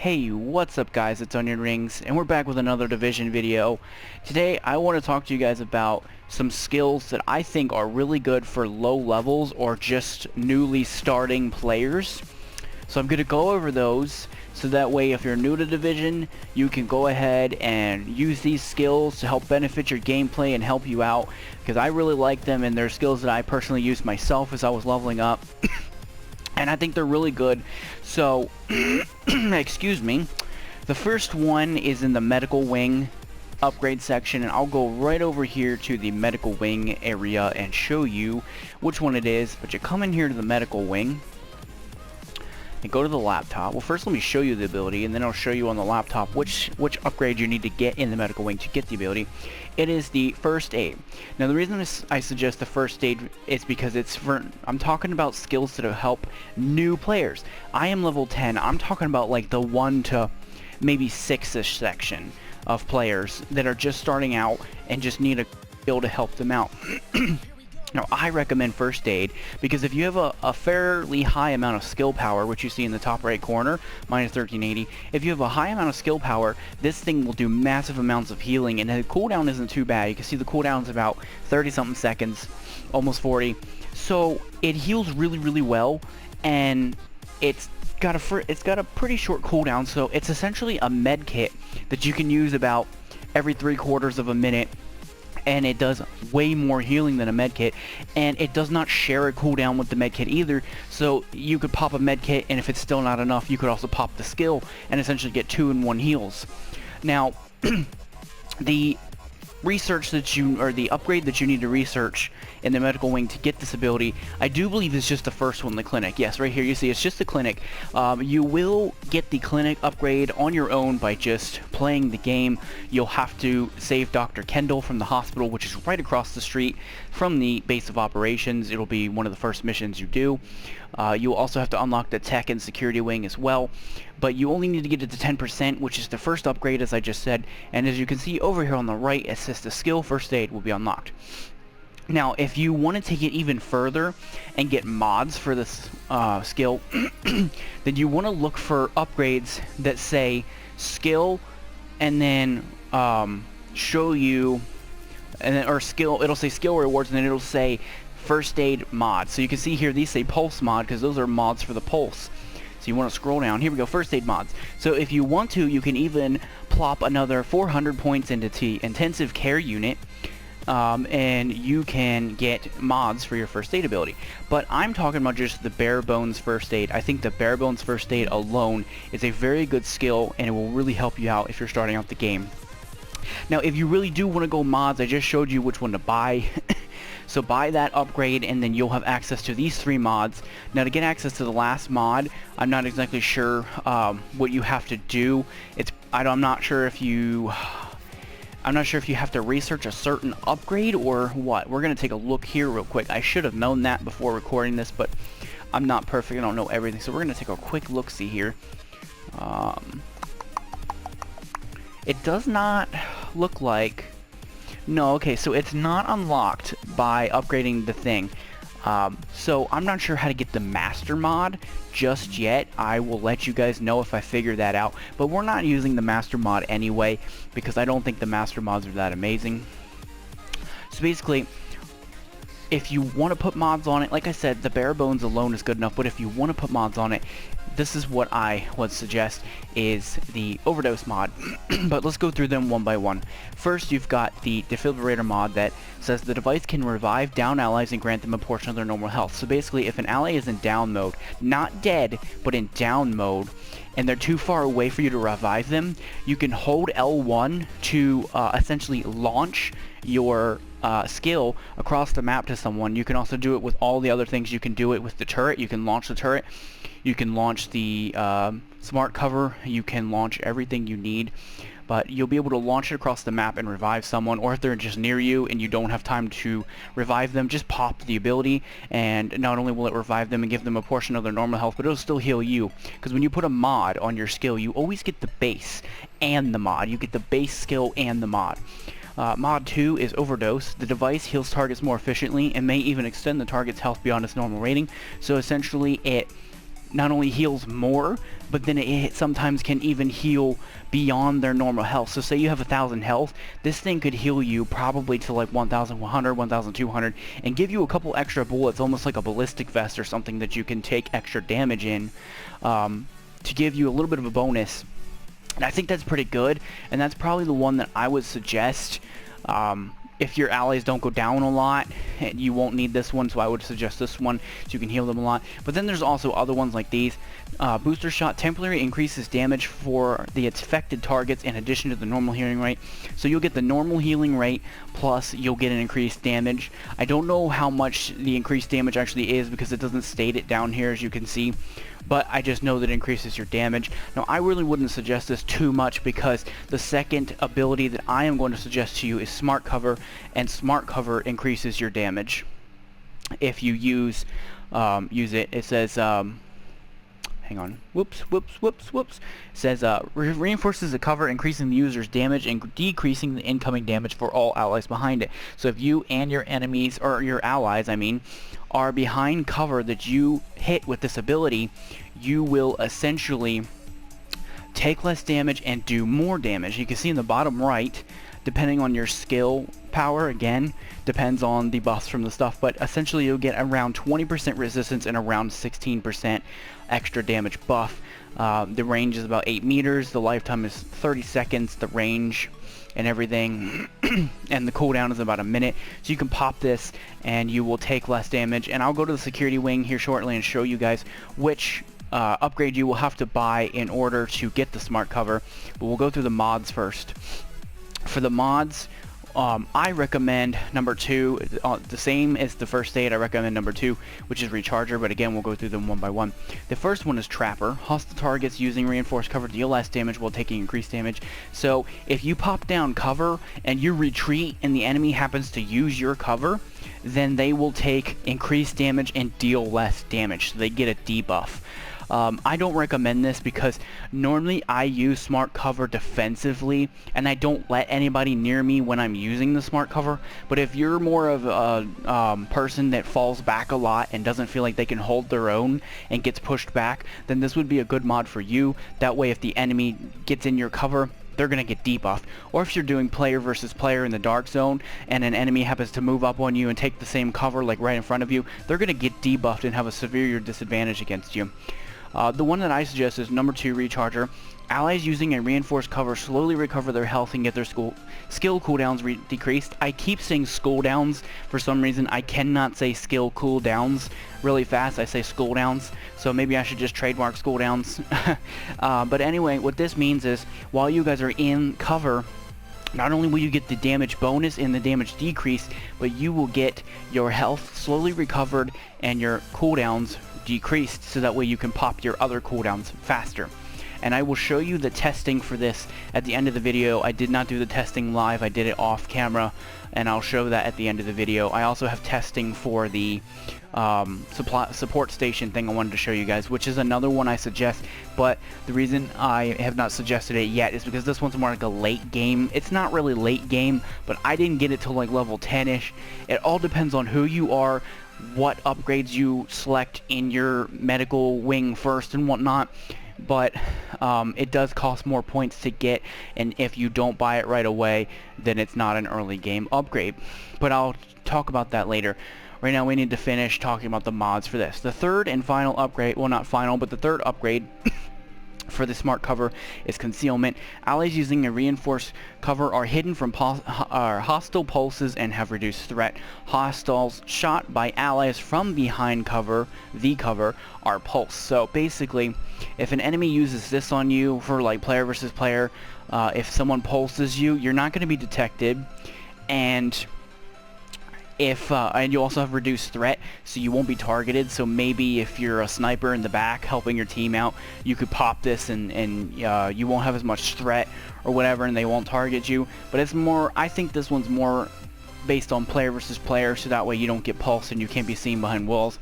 Hey, what's up guys, it's Onion Rings, and we're back with another Division video. Today I want to talk to you guys about some skills that I think are really good for low levels or just newly starting players. So I'm going to go over those, so that way if you're new to Division, you can go ahead and use these skills to help benefit your gameplay and help you out, because I really like them and they're skills that I personally used myself as I was leveling up. And I think they're really good. So, excuse me. The first one is in the medical wing upgrade section, and I'll go right over here to the medical wing area and show you which one it is. But you come in here to the medical wing and go to the laptop. Well, first let me show you the ability, and then I'll show you on the laptop which upgrade you need to get in the medical wing to get the ability. It is the first aid. Now the reason I suggest the first aid is because I'm talking about skills that help new players. I am level 10. I'm talking about like the 1 to maybe 6-ish section of players that are just starting out and just need a skill to help them out. Now, I recommend first aid because if you have a fairly high amount of skill power, which you see in the top right corner, minus 1380, if you have a high amount of skill power, this thing will do massive amounts of healing, and the cooldown isn't too bad. You can see the cooldown is about 30-something seconds, almost 40. So it heals really, really well, and it's got a pretty short cooldown. So it's essentially a med kit that you can use about every 3/4 of a minute. And it does way more healing than a medkit, and it does not share a cooldown with the medkit either, so you could pop a medkit, and if it's still not enough, you could also pop the skill and essentially get 2-in-1 heals. Now, the upgrade that you need to research in the medical wing to get this ability, I do believe is just the first one, the clinic. Yes, right here you see it's just the clinic. You will get the clinic upgrade on your own by just playing the game. You'll have to save Dr. Kendall from the hospital, which is right across the street from the base of operations. It'll be one of the first missions you do. You'll also have to unlock the tech and security wing as well, but you only need to get it to 10%, which is the first upgrade, as I just said. And as you can see over here on the right, it says the skill first aid will be unlocked. Now, if you want to take it even further and get mods for this skill, then you want to look for upgrades that say skill and then show you, or skill, it'll say skill rewards, and then it'll say first aid mod. So you can see here these say pulse mod because those are mods for the pulse. So you want to scroll down. Here we go, first aid mods. So if you want to, you can even plop another 400 points into the intensive care unit, and you can get mods for your first aid ability. But I'm talking about just the bare bones first aid. I think the bare bones first aid alone is a very good skill, and it will really help you out if you're starting out the game. Now, if you really do want to go mods, I just showed you which one to buy. So buy that upgrade, and then you'll have access to these 3 mods. Now, to get access to the last mod, I'm not exactly sure what you have to do. I'm not sure if you have to research a certain upgrade or what. We're gonna take a look here real quick. I should have known that before recording this, but I'm not perfect. I don't know everything. So we're gonna take a quick look-see here. It does not look like. No, okay, so it's not unlocked by upgrading the thing. So I'm not sure how to get the master mod just yet. I will let you guys know if I figure that out. But we're not using the master mod anyway, because I don't think the master mods are that amazing. So basically, if you want to put mods on it, like I said, the bare bones alone is good enough, but if you want to put mods on it, this is what I would suggest is the overdose mod. But let's go through them one by one. First, you've got the defibrillator mod that says the device can revive down allies and grant them a portion of their normal health. So basically, if an ally is in down mode, not dead, but in down mode, and they're too far away for you to revive them, you can hold L1 to essentially launch your skill across the map to someone. You can also do it with all the other things. You can do it with the turret. You can launch the turret. You can launch the smart cover. You can launch everything you need. But you'll be able to launch it across the map and revive someone, or if they're just near you and you don't have time to revive them, just pop the ability, and not only will it revive them and give them a portion of their normal health, but it'll still heal you. Because when you put a mod on your skill, you always get the base and the mod. You get the base skill and the mod. Mod 2 is Overdose. The device heals targets more efficiently and may even extend the target's health beyond its normal rating. So essentially it not only heals more, but then it sometimes can even heal beyond their normal health. So say you have 1,000 health, this thing could heal you probably to like 1,100, 1,200, and give you a couple extra bullets, almost like a ballistic vest or something that you can take extra damage in, to give you a little bit of a bonus. And I think that's pretty good, and that's probably the one that I would suggest. If your allies don't go down a lot, you won't need this one, so I would suggest this one so you can heal them a lot. But then there's also other ones like these. Booster Shot temporarily increases damage for the affected targets in addition to the normal healing rate. So you'll get the normal healing rate, plus you'll get an increased damage. I don't know how much the increased damage actually is because it doesn't state it down here, as you can see. But I just know that it increases your damage. Now, I really wouldn't suggest this too much because the second ability that I am going to suggest to you is Smart Cover, and Smart Cover increases your damage if you use it. It says, hang on, whoops. It says, reinforces the cover, increasing the user's damage and decreasing the incoming damage for all allies behind it. So if you and your enemies, or your allies, I mean, are behind cover that you hit with this ability, you will essentially take less damage and do more damage. You can see in the bottom right, depending on your skill power, again, depends on the buffs from the stuff, but essentially you'll get around 20% resistance and around 16% extra damage buff. The range is about 8 meters, the lifetime is 30 seconds, the range and everything, and the cooldown is about a minute. So you can pop this and you will take less damage. And I'll go to the security wing here shortly and show you guys which upgrade you will have to buy in order to get the Smart Cover. But we'll go through the mods first. For the mods, I recommend number 2, the same as the first aid. I recommend number 2, which is Recharger, but again, we'll go through them one by one. The first one is Trapper. Hostile targets using reinforced cover deal less damage while taking increased damage. So if you pop down cover and you retreat and the enemy happens to use your cover, then they will take increased damage and deal less damage, so they get a debuff. I don't recommend this because normally I use Smart Cover defensively and I don't let anybody near me when I'm using the Smart Cover. But if you're more of a person that falls back a lot and doesn't feel like they can hold their own and gets pushed back, then this would be a good mod for you. That way if the enemy gets in your cover, they're going to get debuffed. Or if you're doing player versus player in the dark zone and an enemy happens to move up on you and take the same cover like right in front of you, they're going to get debuffed and have a severe disadvantage against you. The one that I suggest is number 2, Recharger. Allies using a reinforced cover slowly recover their health and get their skill cooldowns decreased. I keep saying cooldowns for some reason. I cannot say skill cooldowns really fast. I say cooldowns, so maybe I should just trademark cooldowns. But anyway, what this means is while you guys are in cover, not only will you get the damage bonus and the damage decrease, but you will get your health slowly recovered and your cooldowns decreased, so that way you can pop your other cooldowns faster. And I will show you the testing for this at the end of the video. I did not do the testing live, I did it off camera, and I'll show that at the end of the video. I also have testing for the support station thing I wanted to show you guys, which is another one I suggest, but the reason I have not suggested it yet is because this one's more like a late game. It's not really late game, but I didn't get it till like level 10-ish. It all depends on who you are, what upgrades you select in your medical wing first and whatnot, but it does cost more points to get, and if you don't buy it right away, then it's not an early game upgrade. But I'll talk about that later. Right now we need to finish talking about the mods for this. The third and final upgrade, well, not final, but the third upgrade for the Smart Cover is Concealment. Allies using a reinforced cover are hidden from hostile pulses and have reduced threat. Hostiles shot by allies from behind cover, the cover, are pulsed. So basically, if an enemy uses this on you for like player versus player, if someone pulses you, you're not going to be detected, and and you also have reduced threat, so you won't be targeted. So maybe if you're a sniper in the back helping your team out, you could pop this and you won't have as much threat or whatever, and they won't target you. But it's more, I think this one's more based on player versus player, so that way you don't get pulsed and you can't be seen behind walls.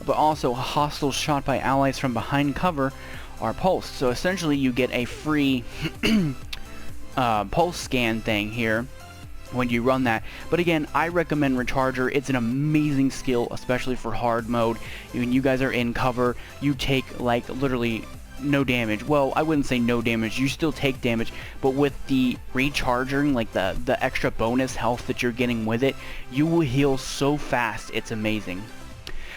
But also, hostiles shot by allies from behind cover are pulsed. So essentially you get a free pulse scan thing here. when you run that. But again, I recommend Recharger. It's an amazing skill, especially for hard mode. When you guys are in cover, you take like literally no damage. Well, I wouldn't say no damage, you still take damage, but with the recharging, like the extra bonus health that you're getting with it, you will heal so fast, it's amazing.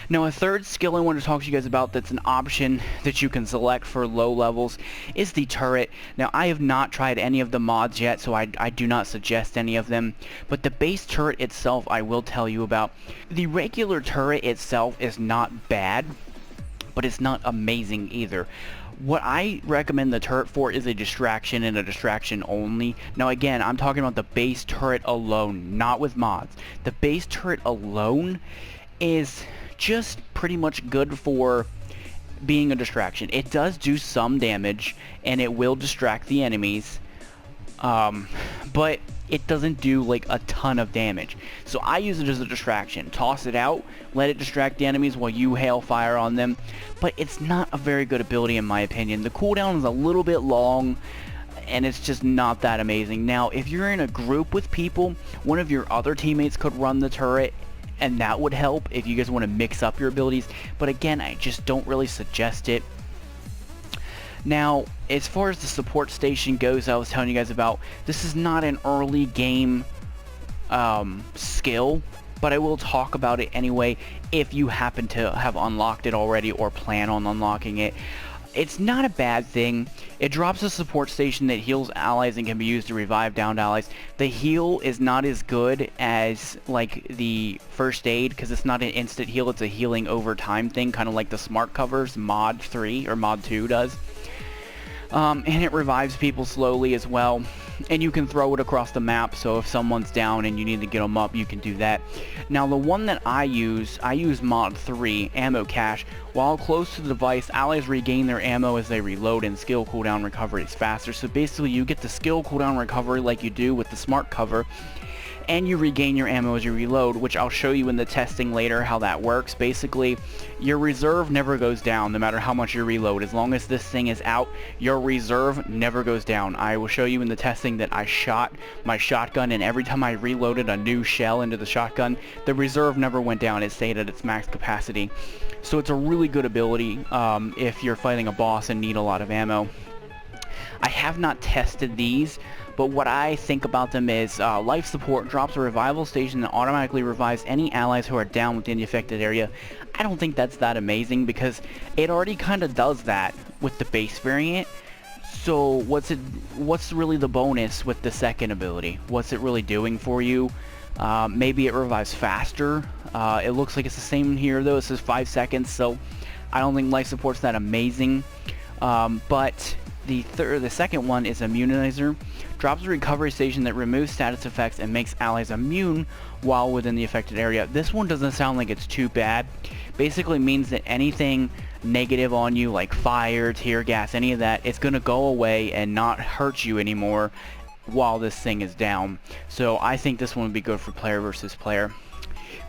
Now, a third skill I want to talk to you guys about that's an option that you can select for low levels is the turret. Now, I have not tried any of the mods yet, so I do not suggest any of them. But the base turret itself, I will tell you about. The regular turret itself is not bad, but it's not amazing either. What I recommend the turret for is a distraction and a distraction only. Now again, I'm talking about the base turret alone, not with mods. The base turret alone is just pretty much good for being a distraction. It does do some damage and it will distract the enemies, but it doesn't do like a ton of damage. So I use it as a distraction. Toss it out, let it distract the enemies while you hail fire on them, but it's not a very good ability in my opinion. The cooldown is a little bit long and it's just not that amazing. Now if you're in a group with people, one of your other teammates could run the turret and that would help if you guys want to mix up your abilities, but again, I just don't really suggest it. Now, as far as the support station goes, I was telling you guys about, this is not an early game skill, but I will talk about it anyway if you happen to have unlocked it already or plan on unlocking it. It's not a bad thing. It drops a support station that heals allies and can be used to revive downed allies. The heal is not as good as like the first aid because it's not an instant heal, it's a healing over time thing, kind of like the smart covers mod 3 or mod 2 does. And it revives people slowly as well, and you can throw it across the map, so if someone's down and you need to get them up, you can do that. Now the one that I use mod 3, Ammo Cache. While close to the device, allies regain their ammo as they reload and skill cooldown recovery is faster. So basically you get the skill cooldown recovery like you do with the smart cover, and you regain your ammo as you reload, which I'll show you in the testing later how that works. Basically, your reserve never goes down no matter how much you reload. As long as this thing is out, your reserve never goes down. I will show you in the testing that I shot my shotgun, and every time I reloaded a new shell into the shotgun, the reserve never went down. It stayed at its max capacity. So it's a really good ability if you're fighting a boss and need a lot of ammo. I have not tested these, but what I think about them is life support drops a revival station that automatically revives any allies who are down within the affected area. I don't think that's that amazing because it already kind of does that with the base variant. So what's really the bonus with the second ability? What's it really doing for you? Maybe it revives faster. It looks like it's the same here though. It says 5 seconds, so I don't think life support's that amazing. But the second one is Immunizer. Drops a recovery station that removes status effects and makes allies immune while within the affected area. This one doesn't sound like it's too bad. Basically means that anything negative on you, like fire, tear gas, any of that, it's going to go away and not hurt you anymore while this thing is down. So I think this one would be good for player versus player.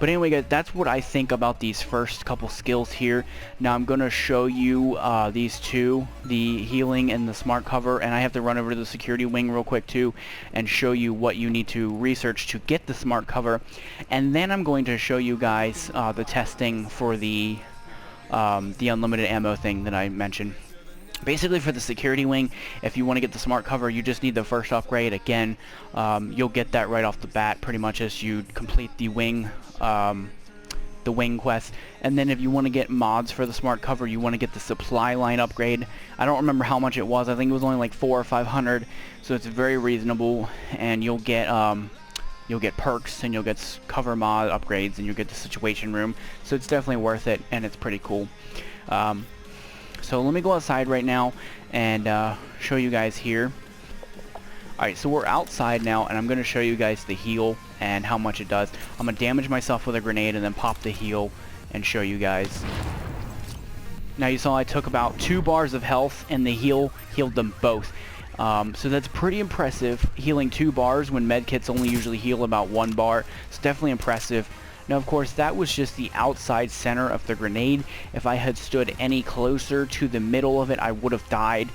But anyway guys, that's what I think about these first couple skills here. Now I'm going to show you these two, the healing and the smart cover, and I have to run over to the security wing real quick too and show you what you need to research to get the smart cover. And then I'm going to show you guys the testing for the unlimited ammo thing that I mentioned. Basically for the security wing, if you want to get the smart cover, you just need the first upgrade. Again, you'll get that right off the bat pretty much as you complete the wing quest. And then if you want to get mods for the smart cover, you want to get the supply line upgrade. I don't remember how much it was. I think it was only like 400 or 500, so it's very reasonable, and you'll get perks, and you'll get cover mod upgrades, and you'll get the situation room. So it's definitely worth it, and it's pretty cool. So let me go outside right now and show you guys here. Alright, so we're outside now, and I'm going to show you guys the heal and how much it does. I'm going to damage myself with a grenade and then pop the heal and show you guys. Now you saw I took about 2 bars of health, and the heal healed them both. So that's pretty impressive, healing 2 bars when medkits only usually heal about 1 bar. It's definitely impressive. Now, of course, that was just the outside center of the grenade. If I had stood any closer to the middle of it, I would have died,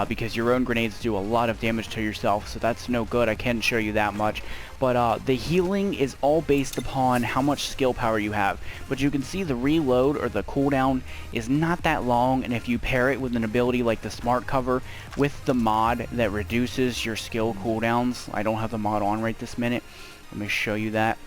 because your own grenades do a lot of damage to yourself, so that's no good. I can't show you that much. But the healing is all based upon how much skill power you have. But you can see the reload, or the cooldown, is not that long, and if you pair it with an ability like the Smart Cover with the mod that reduces your skill cooldowns. I don't have the mod on right this minute. Let me show you that.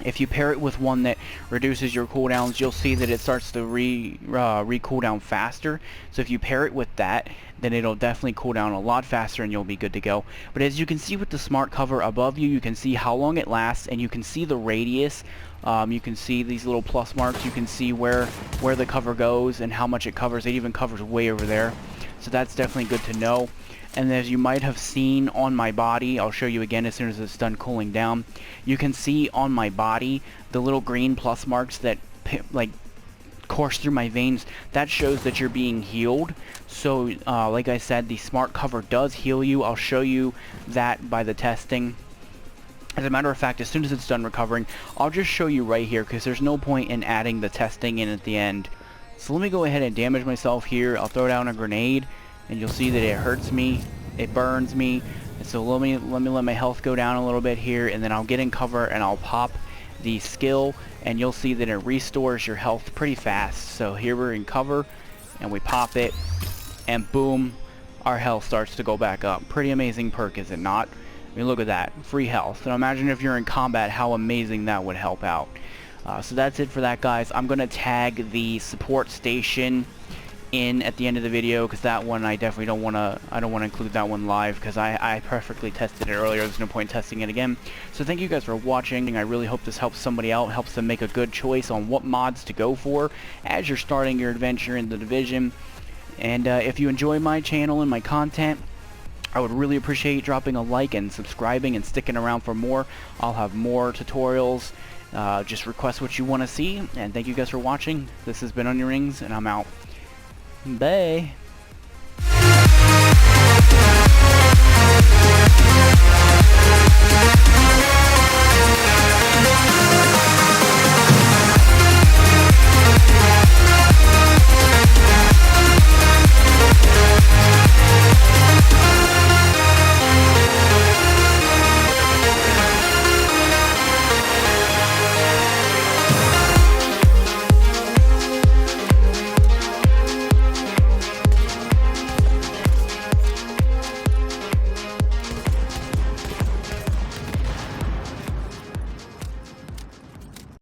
If you pair it with one that reduces your cooldowns, you'll see that it starts to re-cooldown faster. So if you pair it with that, then it'll definitely cool down a lot faster and you'll be good to go. But as you can see with the Smart Cover above you, you can see how long it lasts, and you can see the radius. You can see these little plus marks. You can see where the cover goes and how much it covers. It even covers way over there. So that's definitely good to know. And as you might have seen on my body, I'll show you again as soon as it's done cooling down, you can see on my body the little green plus marks that like course through my veins. That shows that you're being healed. So like I said, the Smart Cover does heal you. I'll show you that by the testing. As a matter of fact, as soon as it's done recovering, I'll just show you right here, because there's no point in adding the testing in at the end. So let me go ahead and damage myself here. I'll throw down a grenade, and you'll see that it hurts me, it burns me. And so let me let my health go down a little bit here, and then I'll get in cover and I'll pop the skill, and you'll see that it restores your health pretty fast. So here we're in cover, and we pop it, and boom, our health starts to go back up. Pretty amazing perk, is it not? I mean, look at that, free health. And imagine if you're in combat, how amazing that would help out. So that's it for that, guys. I'm gonna tag the support station in at the end of the video, because that one I definitely don't want to include that one live, because I perfectly tested it earlier. There's no point testing it again. So thank you guys for watching. I really hope this helps somebody out, helps them make a good choice on what mods to go for as you're starting your adventure in the Division. And if you enjoy my channel and my content, I would really appreciate dropping a like and subscribing and sticking around for more. I'll have more tutorials. Just request what you want to see, and thank you guys for watching. This has been Onion Rings, and I'm out. Bye.